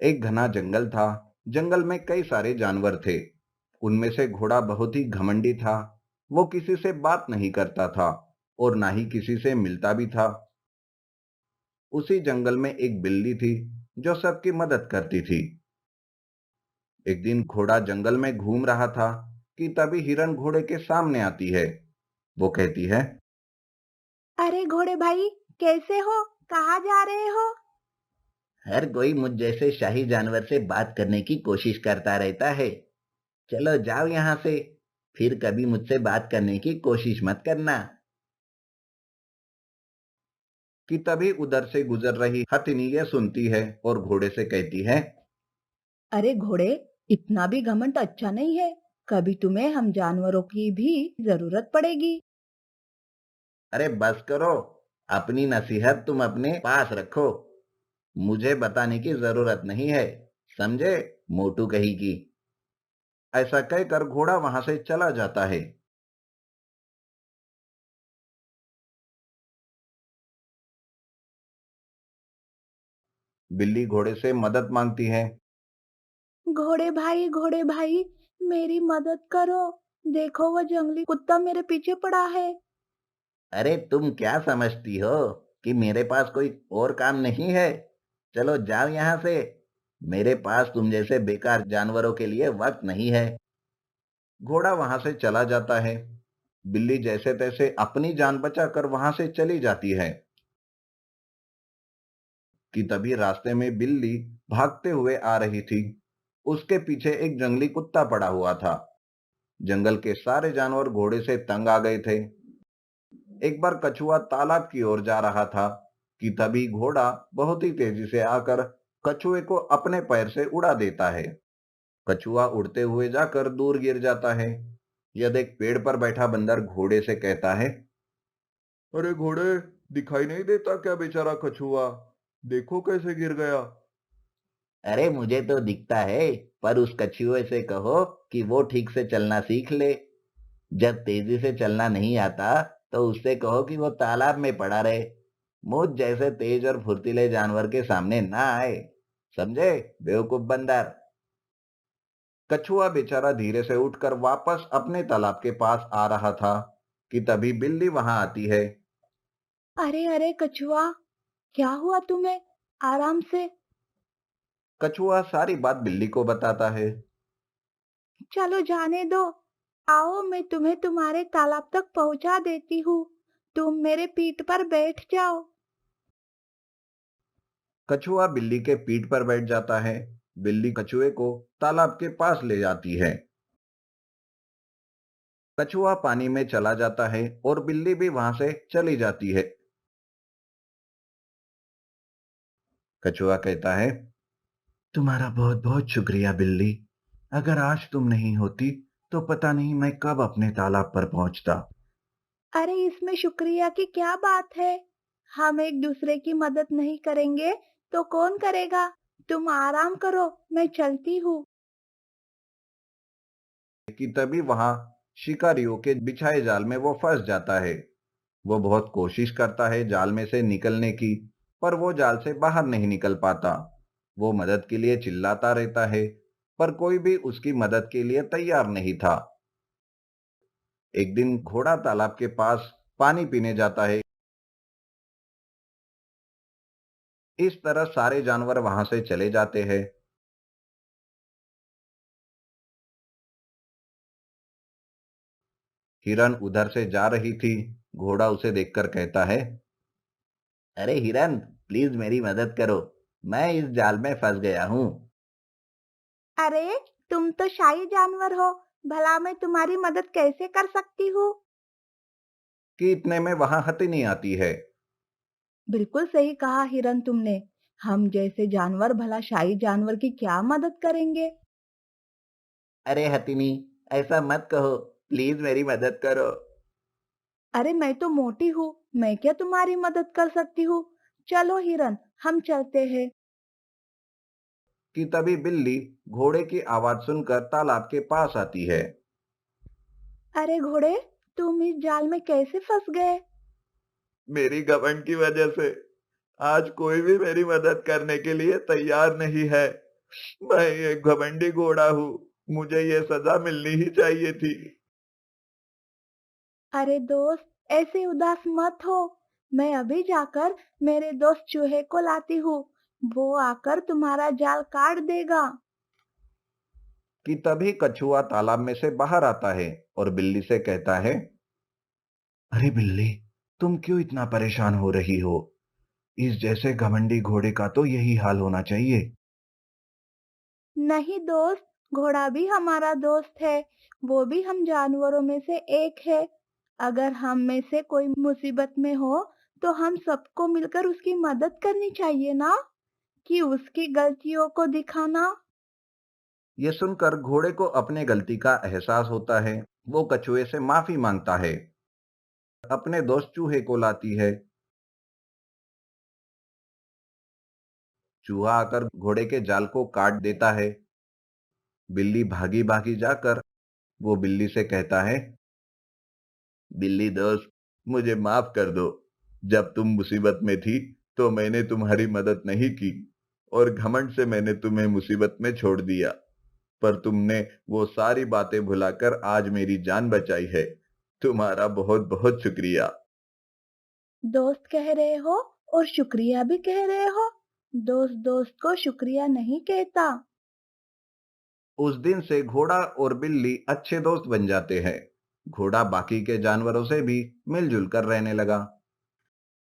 एक घना जंगल था। जंगल में कई सारे जानवर थे। उनमें से घोड़ा बहुत ही घमंडी था। वो किसी से बात नहीं करता था और ना ही किसी से मिलता भी था। उसी जंगल में एक बिल्ली थी जो सबकी मदद करती थी। एक दिन घोड़ा जंगल में घूम रहा था कि तभी हिरन घोड़े के सामने आती है। वो कहती है, अरे घोड़े भाई, कैसे हो? कहाँ जा रहे हो? हर कोई मुझ जैसे शाही जानवर से बात करने की कोशिश करता रहता है। चलो जाओ यहाँ से, फिर कभी मुझसे बात करने की कोशिश मत करना। कि तभी उधर से गुजर रही हथिनी यह सुनती है और घोड़े से कहती है, अरे घोड़े, इतना भी घमंड अच्छा नहीं है। कभी तुम्हें हम जानवरों की भी जरूरत पड़ेगी। अरे बस करो। अपनी नसीहत तुम अपने पास रखो। मुझे बताने की जरूरत नहीं है। समझे, मोटू कही की। ऐसा कहकर घोड़ा वहां से चला जाता है। बिल्ली घोड़े से मदद मांगती है। घोड़े भाई, मेरी मदद करो। देखो वो जंगली कुत्ता मेरे पीछे पड़ा है। अरे तुम क्या समझती हो कि मेरे पास कोई और काम नहीं है? चलो जाओ यहाँ से। मेरे पास तुम जैसे बेकार जानवरों के लिए वक्त नहीं है। घोड़ा वहां से चला जाता है। बिल्ली जैसे तैसे अपनी जान बचाकर वहां से चली जाती है। कि तभी रास्ते में बिल्ली भागते हुए आ रही थी। उसके पीछे एक जंगली कुत्ता पड़ा हुआ था। जंगल के सारे जानवर घोड़े से तंग आ गए थे। एक बार कछुआ तालाब की ओर जा रहा था कि तभी घोड़ा बहुत ही तेजी से आकर कछुए को अपने पैर से उड़ा देता है। कछुआ उड़ते हुए जाकर दूर गिर जाता है। यह देख पेड़ पर बैठा बंदर घोड़े से कहता है, अरे घोड़े, दिखाई नहीं देता क्या बेचारा कछुआ? देखो कैसे गिर गया। अरे मुझे तो दिखता है, पर उस कछुए से कहो कि वो ठीक से चलना सीख ले। जब तेजी से चलना नहीं आता तो उससे कहो कि वो तालाब में पड़ा रहे। मुझ जैसे तेज और फुर्तीले जानवर के सामने ना आए। समझे, बेवकूफ बंदर। कछुआ बेचारा धीरे से उठकर वापस अपने तालाब के पास आ रहा था कि तभी बिल्ली वहां आती है। अरे अरे कछुआ, क्या हुआ तुम्हें? आराम से। कछुआ सारी बात बिल्ली को बताता है। चलो जाने दो। आओ, मैं तुम्हें तुम्हारे तालाब तक पहुंचा देती हूँ। तुम मेरे पीठ पर बैठ जाओ। कछुआ बिल्ली के पीठ पर बैठ जाता है। बिल्ली कछुए को तालाब के पास ले जाती है। कछुआ पानी में चला जाता है और बिल्ली भी वहां से चली जाती है। कछुआ कहता है, तुम्हारा बहुत बहुत शुक्रिया बिल्ली। अगर आज तुम नहीं होती तो पता नहीं मैं कब अपने तालाब पर पहुंचता। अरे इसमें शुक्रिया की क्या बात है? हम एक दूसरे की मदद नहीं करेंगे तो कौन करेगा? तुम आराम करो, मैं चलती हूँ। कि तभी वहां शिकारियों के बिछाए जाल में वो फंस जाता है। वो बहुत कोशिश करता है जाल में से निकलने की, पर वो जाल से बाहर नहीं निकल पाता। वो मदद के लिए चिल्लाता रहता है, पर कोई भी उसकी मदद के लिए तैयार नहीं था। एक दिन घोड़ा तालाब के पास पानी पीने जाता है। इस तरह सारे जानवर वहां से चले जाते हैं। हिरन उधर से जा रही थी। घोड़ा उसे देखकर कहता है, अरे हिरन, प्लीज मेरी मदद करो। मैं इस जाल में फंस गया हूँ। अरे तुम तो शाही जानवर हो, भला मैं तुम्हारी मदद कैसे कर सकती हूँ? कि इतने में वहां हथिनी आती है। बिल्कुल सही कहा हिरन तुमने। हम जैसे जानवर भला शाही जानवर की क्या मदद करेंगे? अरे हथिनी, ऐसा मत कहो। प्लीज मेरी मदद करो। अरे मैं तो मोटी हूँ, मैं क्या तुम्हारी मदद कर सकती हूँ? चलो हिरन, हम चलते हैं। कि तभी बिल्ली घोड़े की आवाज सुनकर तालाब के पास आती है। अरे घोड़े, तुम इस जाल में कैसे फंस गए? मेरी घमंड की वजह से आज कोई भी मेरी मदद करने के लिए तैयार नहीं है। मैं एक घमंडी घोड़ा हूँ, मुझे ये सजा मिलनी ही चाहिए थी। अरे दोस्त, ऐसे उदास मत हो। मैं अभी जाकर मेरे दोस्त चूहे को लाती हूँ। वो आकर तुम्हारा जाल काट देगा। कि तभी कछुआ तालाब में से बाहर आता है और बिल्ली से कहता है, अरे बिल्ली, तुम क्यों इतना परेशान हो रही हो? इस जैसे घमंडी घोड़े का तो यही हाल होना चाहिए। नहीं दोस्त, घोड़ा भी हमारा दोस्त है। वो भी हम जानवरों में से एक है। अगर हम में से कोई मुसीबत में हो, तो हम सबको मिलकर उसकी मदद करनी चाहिए ना, कि उसकी गलतियों को दिखाना। ये सुनकर घोड़े को अपने गलती का एहसास होता है। वो कछुए से माफी मांगता है, अपने दोस्त चूहे को लाती है। चूहा आकर घोड़े के जाल को काट देता है। बिल्ली भागी भागी जाकर वो बिल्ली से कहता है, बिल्ली दोस्त, मुझे माफ कर दो। जब तुम मुसीबत में थी तो मैंने तुम्हारी मदद नहीं की और घमंड से मैंने तुम्हें मुसीबत में छोड़ दिया। पर तुमने वो सारी बातें भुलाकर आज मेरी जान बचाई है। तुम्हारा बहुत बहुत शुक्रिया। दोस्त कह रहे हो और शुक्रिया भी कह रहे हो। दोस्त दोस्त को शुक्रिया नहीं कहता। उस दिन से घोड़ा और बिल्ली अच्छे दोस्त बन जाते हैं। घोड़ा बाकी के जानवरों से भी मिलजुल कर रहने लगा।